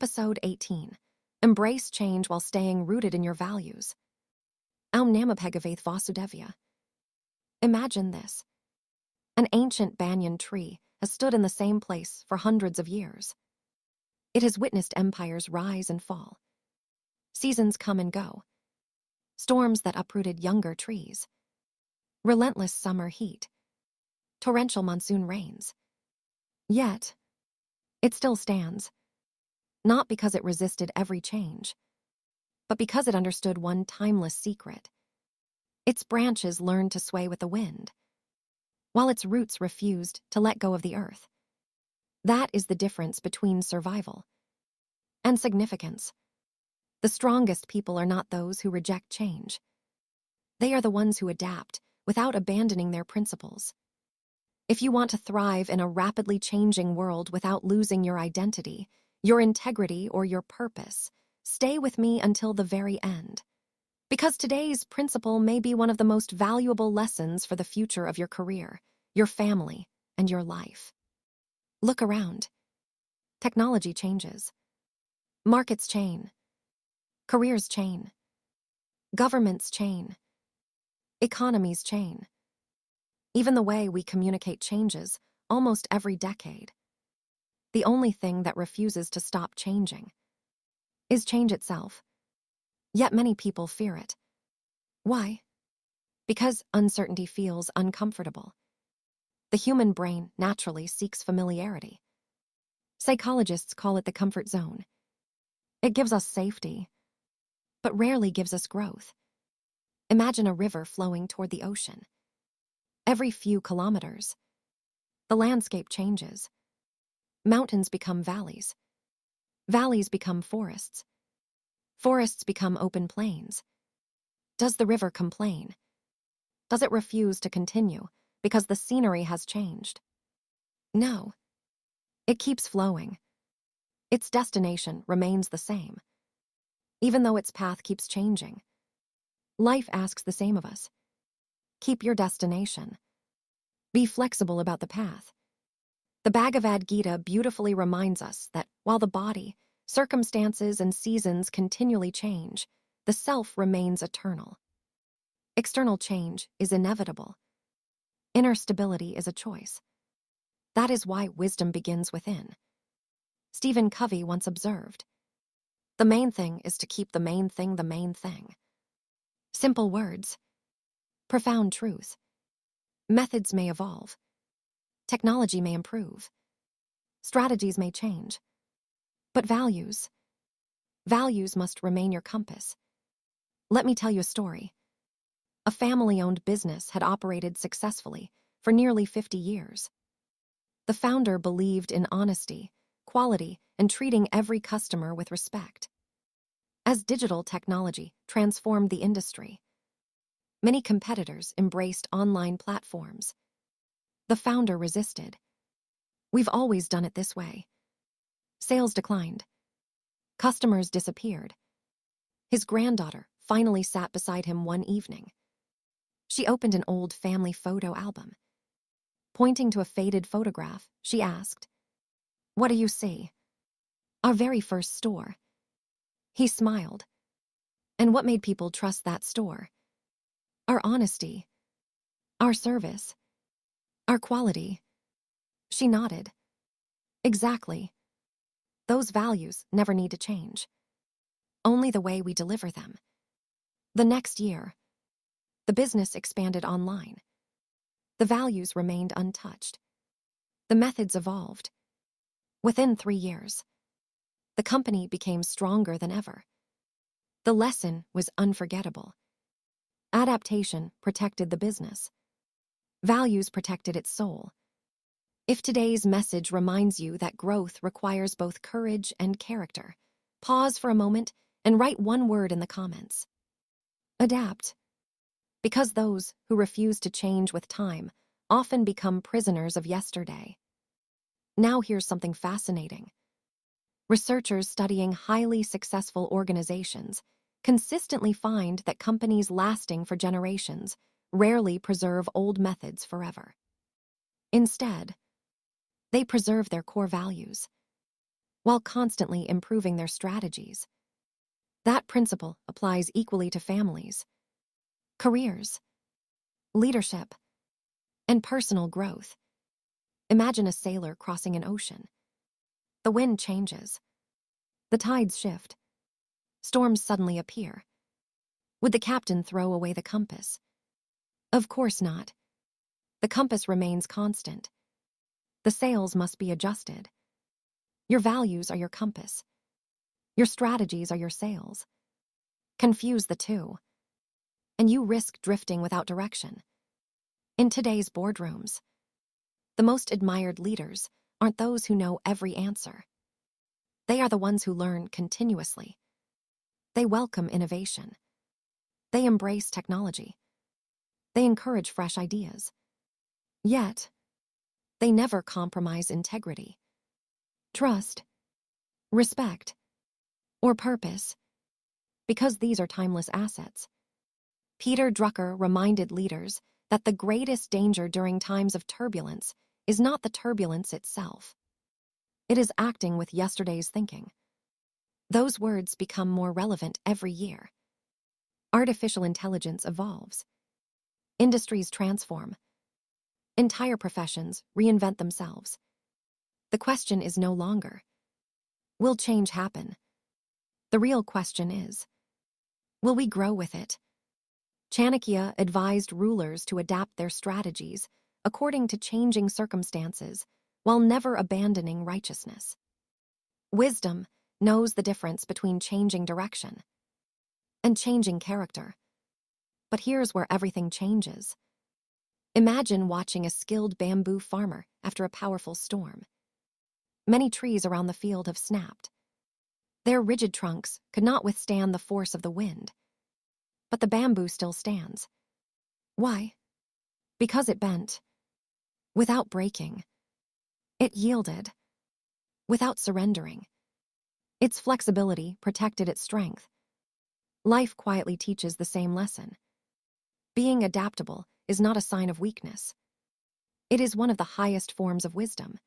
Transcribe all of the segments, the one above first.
Episode 18. Embrace change while staying rooted in your values. Aum Namapegavaith Vasudevya. Imagine this. An ancient banyan tree has stood in the same place for hundreds of years. It has witnessed empires rise and fall. Seasons come and go. Storms that uprooted younger trees. Relentless summer heat. Torrential monsoon rains. Yet, it still stands. Not because it resisted every change, but because it understood one timeless secret. Its branches learned to sway with the wind, while its roots refused to let go of the earth. That is the difference between survival and significance. The strongest people are not those who reject change. They are the ones who adapt without abandoning their principles. If you want to thrive in a rapidly changing world without losing your identity, your integrity, or your purpose, stay with me until the very end. Because today's principle may be one of the most valuable lessons for the future of your career, your family, and your life. Look around. Technology changes. Markets change. Careers change. Governments change. Economies change. Even the way we communicate changes almost every decade. The only thing that refuses to stop changing is change itself. Yet many people fear it. Why? Because uncertainty feels uncomfortable. The human brain naturally seeks familiarity. Psychologists call it the comfort zone. It gives us safety, but rarely gives us growth. Imagine a river flowing toward the ocean. Every few kilometers, the landscape changes. Mountains become valleys. Valleys become forests. Forests become open plains. Does the river complain? Does it refuse to continue because the scenery has changed? No. It keeps flowing. Its destination remains the same, even though its path keeps changing. Life asks the same of us. Keep your destination. Be flexible about the path. The Bhagavad Gita beautifully reminds us that while the body, circumstances, and seasons continually change, the self remains eternal. External change is inevitable. Inner stability is a choice. That is why wisdom begins within. Stephen Covey once observed, "The main thing is to keep the main thing the main thing." Simple words, profound truth. Methods may evolve. Technology may improve. Strategies may change. But values must remain your compass. Let me tell you a story. A family-owned business had operated successfully for nearly 50 years. The founder believed in honesty, quality, and treating every customer with respect. As digital technology transformed the industry, many competitors embraced online platforms. The founder resisted. "We've always done it this way." Sales declined. Customers disappeared. His granddaughter finally sat beside him one evening. She opened an old family photo album. Pointing to a faded photograph, she asked, "What do you see?" "Our very first store." He smiled. "And what made people trust that store?" "Our honesty, our service, our quality." She nodded. "Exactly. Those values never need to change. Only the way we deliver them." The next year, the business expanded online. The values remained untouched. The methods evolved. Within 3 years, the company became stronger than ever. The lesson was unforgettable. Adaptation protected the business. Values protected its soul. If today's message reminds you that growth requires both courage and character, pause for a moment and write one word in the comments. Adapt. Because those who refuse to change with time often become prisoners of yesterday. Now here's something fascinating. Researchers studying highly successful organizations consistently find that companies lasting for generations rarely preserve old methods forever. Instead, they preserve their core values. while constantly improving their strategies. That principle applies equally to families, careers, leadership, and personal growth. Imagine a sailor crossing an ocean. The wind changes. The tides shift. Storms suddenly appear. Would the captain throw away the compass? Of course not. The compass remains constant. The sails must be adjusted. Your values are your compass. Your strategies are your sails. Confuse the two, and you risk drifting without direction. In today's boardrooms, the most admired leaders aren't those who know every answer. They are the ones who learn continuously. They welcome innovation. They embrace technology. They encourage fresh ideas. Yet, they never compromise integrity, trust, respect, or purpose, because these are timeless assets. Peter Drucker reminded leaders that the greatest danger during times of turbulence is not the turbulence itself. It is acting with yesterday's thinking. Those words become more relevant every year. Artificial intelligence evolves. Industries transform. Entire professions reinvent themselves. The question is no longer, will change happen? The real question is, will we grow with it? Chanakya advised rulers to adapt their strategies according to changing circumstances while never abandoning righteousness. Wisdom knows the difference between changing direction and changing character. But here's where everything changes. Imagine watching a skilled bamboo farmer after a powerful storm. Many trees around the field have snapped. Their rigid trunks could not withstand the force of the wind. But the bamboo still stands. Why? Because it bent. Without breaking. It yielded. Without surrendering. Its flexibility protected its strength. Life quietly teaches the same lesson. Being adaptable is not a sign of weakness. It is one of the highest forms of wisdom.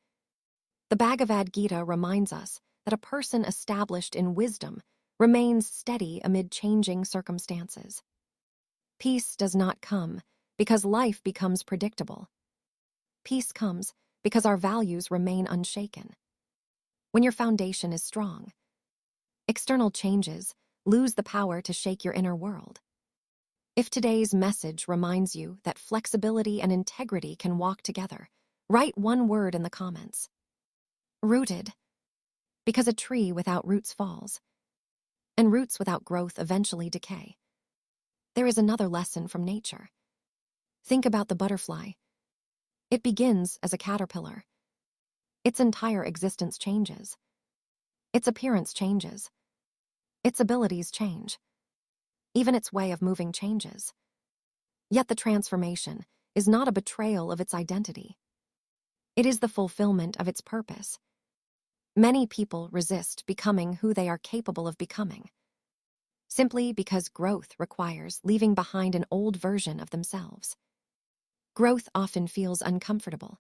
The Bhagavad Gita reminds us that a person established in wisdom remains steady amid changing circumstances. Peace does not come because life becomes predictable. Peace comes because our values remain unshaken. When your foundation is strong, external changes lose the power to shake your inner world. If today's message reminds you that flexibility and integrity can walk together, write one word in the comments. Rooted. Because a tree without roots falls, and roots without growth eventually decay. There is another lesson from nature. Think about the butterfly. It begins as a caterpillar. Its entire existence changes. Its appearance changes. Its abilities change. Even its way of moving changes. Yet the transformation is not a betrayal of its identity. It is the fulfillment of its purpose. Many people resist becoming who they are capable of becoming, simply because growth requires leaving behind an old version of themselves. Growth often feels uncomfortable,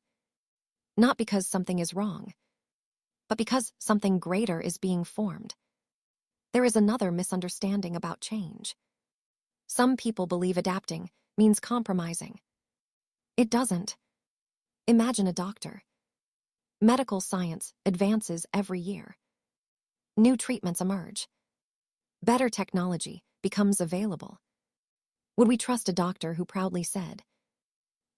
not because something is wrong, but because something greater is being formed. There is another misunderstanding about change. Some people believe adapting means compromising. It doesn't. Imagine a doctor. Medical science advances every year. New treatments emerge. Better technology becomes available. Would we trust a doctor who proudly said,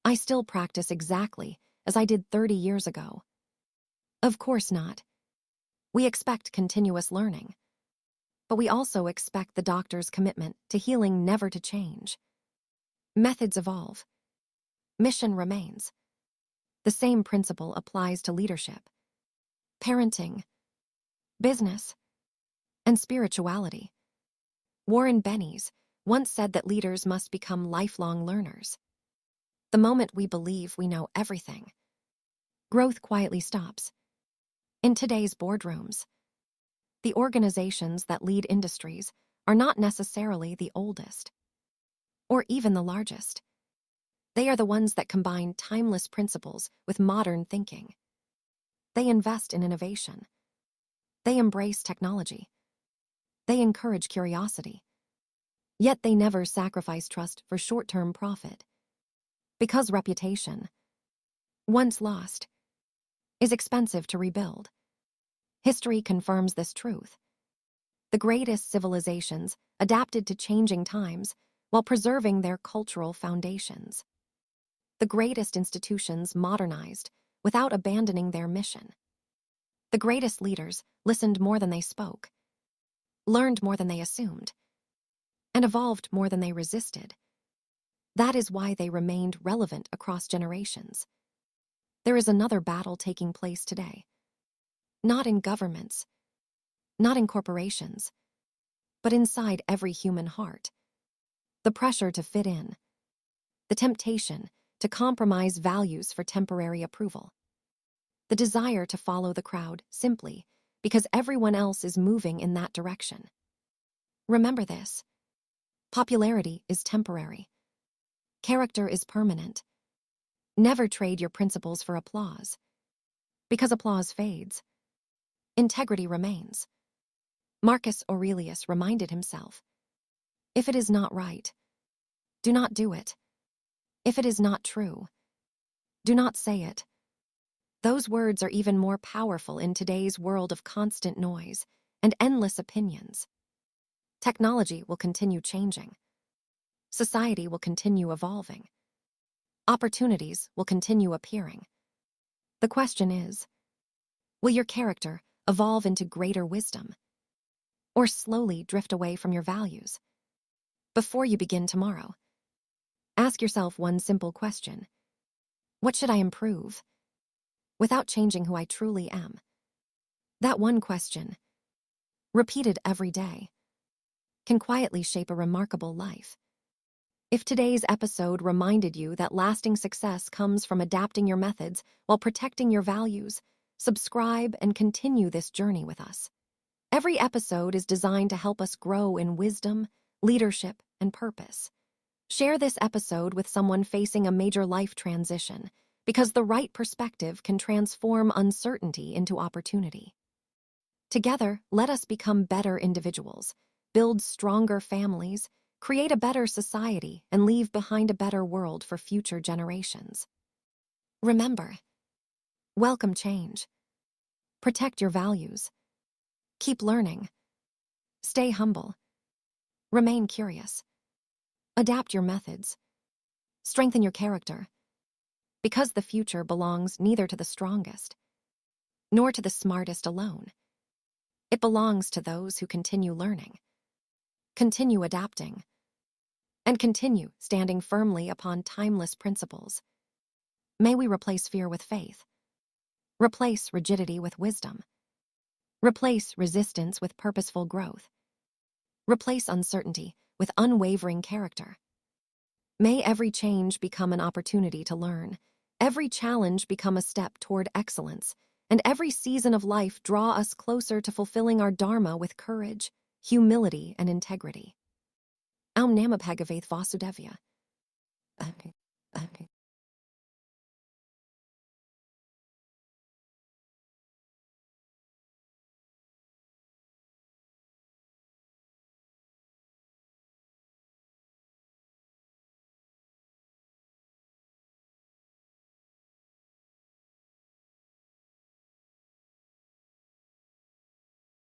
"I still practice exactly as I did 30 years ago"? Of course not. We expect continuous learning. But we also expect the doctor's commitment to healing never to change. Methods evolve. Mission remains. The same principle applies to leadership, parenting, business, and spirituality. Warren Bennis once said that leaders must become lifelong learners. The moment we believe we know everything, growth quietly stops. In today's boardrooms, the organizations that lead industries are not necessarily the oldest, or even the largest. They are the ones that combine timeless principles with modern thinking. They invest in innovation, They embrace technology. They encourage curiosity. Yet they never sacrifice trust for short-term profit. Because reputation, once lost, is expensive to rebuild. History confirms this truth. The greatest civilizations adapted to changing times while preserving their cultural foundations. The greatest institutions modernized without abandoning their mission. The greatest leaders listened more than they spoke, learned more than they assumed, and evolved more than they resisted. That is why they remained relevant across generations. There is another battle taking place today. Not in governments, not in corporations, but inside every human heart. The pressure to fit in, the temptation to compromise values for temporary approval, the desire to follow the crowd simply because everyone else is moving in that direction. Remember this: popularity is temporary. Character is permanent. Never trade your principles for applause. Because applause fades, integrity remains. Marcus Aurelius reminded himself, if it is not right, do not do it. If it is not true, do not say it. Those words are even more powerful in today's world of constant noise and endless opinions. Technology will continue changing. Society will continue evolving. Opportunities will continue appearing. The question is, will your character evolve into greater wisdom, or slowly drift away from your values? Before you begin tomorrow, ask yourself one simple question: what should I improve without changing who I truly am? That one question, repeated every day, can quietly shape a remarkable life. If today's episode reminded you that lasting success comes from adapting your methods while protecting your values, subscribe and continue this journey with us. Every episode is designed to help us grow in wisdom, leadership, and purpose. Share this episode with someone facing a major life transition, because the right perspective can transform uncertainty into opportunity. Together, let us become better individuals, build stronger families, create a better society, and leave behind a better world for future generations. Remember, welcome change. Protect your values. Keep learning. Stay humble. Remain curious. Adapt your methods. Strengthen your character. Because the future belongs neither to the strongest nor to the smartest alone. It belongs to those who continue learning, continue adapting, and continue standing firmly upon timeless principles. May we replace fear with faith, replace rigidity with wisdom, replace resistance with purposeful growth, replace uncertainty with unwavering character. May every change become an opportunity to learn, every challenge become a step toward excellence, and every season of life draw us closer to fulfilling our dharma with courage, humility, and integrity. Aum Namah Bhagavate Vasudevaya.